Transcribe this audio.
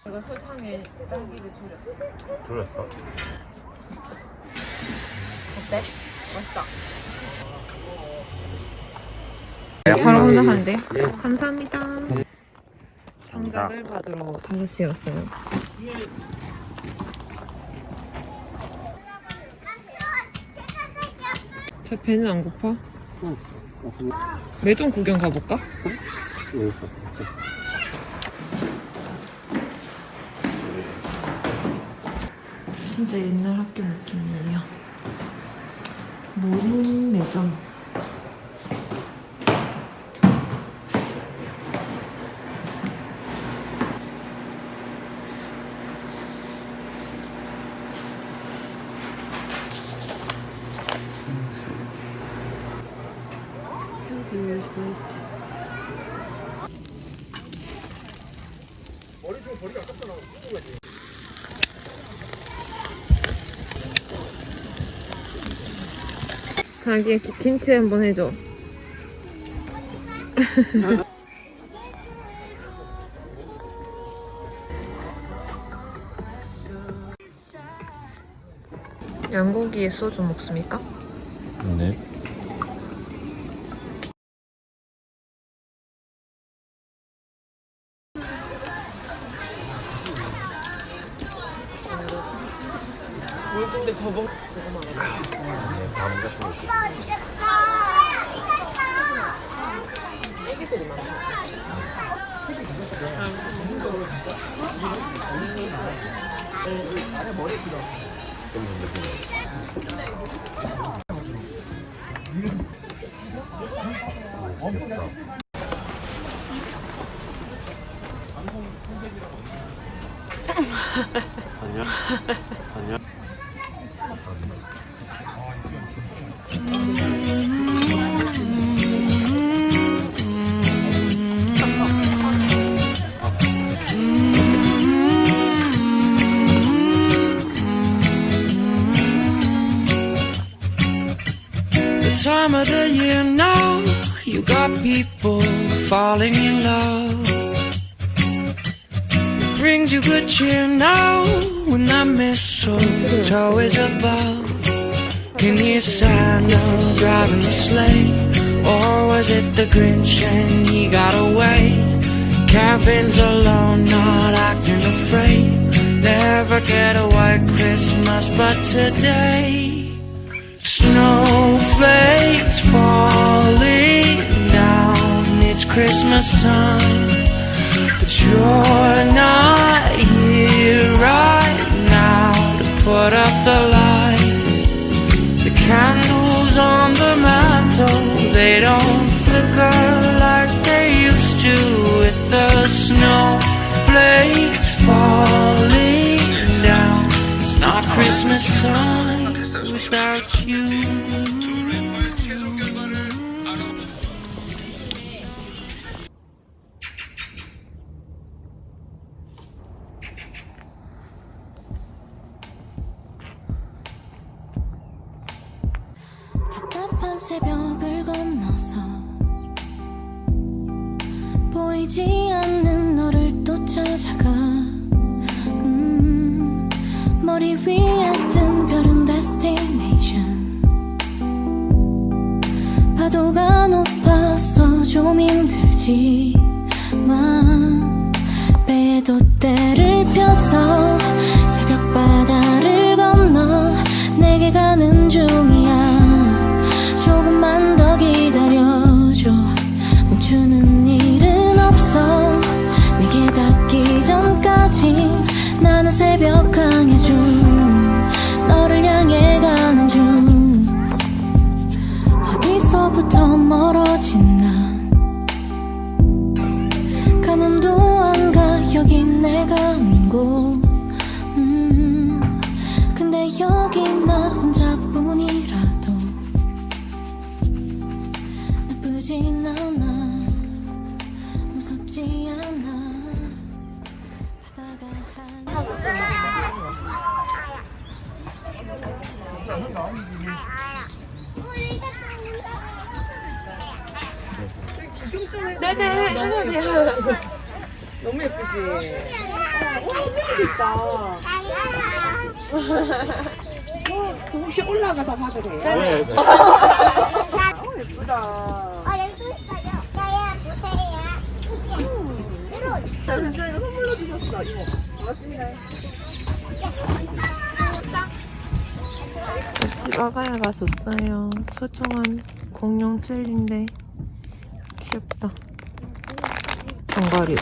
제가 설탕에 딸기를 졸였어. 졸였어? 어때? 맛있다. 바로 혼자한데. 감사합니다. 상자를 받으러 5시에 왔어요. 제 배는 안 고파? 응. 매점 구경 가볼까? 진짜 옛날 학교 느낌이에요. 모든 매점. Here's it. 머리 좀 버리기 아깝잖아. 자기의 김치 한번 해줘. 양고기에 소주 먹습니까? 네. 뭘 근데 저번 감 같은 거 있어. 애기들이 많아. 아니야? 아니야? Time of the year now, you got people falling in love. It brings you good cheer now when that mistletoe is above. Can you hear Santa driving the sleigh? Or was it the Grinch and he got away? Caravans alone, not acting afraid. Never get a white Christmas, but today snowflakes falling down. It's Christmas time, but you're not here right now to put up the lights. The candles on the mantle, they don't flicker like they used to. With the snowflakes falling down, it's not Christmas time without you. 답답한 새벽을 건너서 보이지 않는 너를 또 찾아가. 머리 위에 뜬 별은 destination. 파도가 높아서 좀 힘들지만 배도 때를 펴서 새벽 바다를 건너 내게 가는 중이야. 조금만 더 기다려줘. 멈추는 일은 없어. 내게 닿기 전까지 나는 새벽항해 중. 너를 향해 가는 중. 어디서부터 멀어진 나. 가늠도 안 가. 여긴 내가 온 곳. 근데 여기 나 혼자뿐이라도 나쁘진 않아. 무섭지 않아. 바다가 네네. 너무 예쁘지? 도 있다. 저 혹시 올라가서 봐도 돼요? 네. 예쁘다. 여기도 있어요. 나야 보세요. 잠시만요. 선물로 주셨어. 이거. 고맙습니다. 지바가야가 줬어요. 소중한 공룡 젤리인데 귀엽다. 견과류.